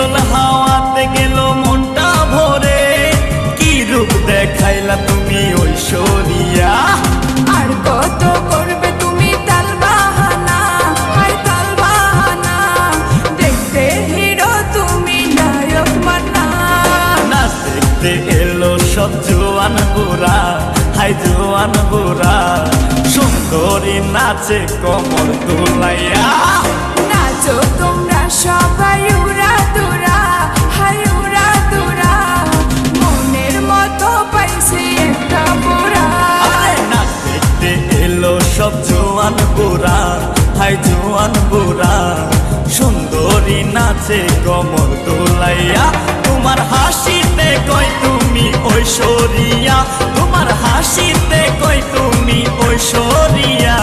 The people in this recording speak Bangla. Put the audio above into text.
শীতল হাওয়াতে গেল মনটা ভরে, কি রূপ দেখাইলা তুমি ঐশ্বরিয়া। আর কত করবে তুমি তাল বাহানা, হায় তাল বাহানা, দেখতে হিরো তুমি নায়ক মান্না। নাচ দেখতে এলো সব জোয়ান বুড়া, হাই জোয়ান বুড়া, সুন্দরী নাচে কমর দুলাইয়া। নাচো তোমরা সবাই উড়া দুরা, হায় উড়া দুরা, মনের মতো পাইছে একটা বুড়া। নাচ দেখতে এলো সব জোয়ান বুড়া, হাই জোয়ান বুড়া, সুন্দরী নাচে কমর দোলাইয়া। তোমার হাসিতে কই তুমি ঐশ্বরিয়া, তোমার হাসিতে কই তুমি ঐশ্বরিয়া।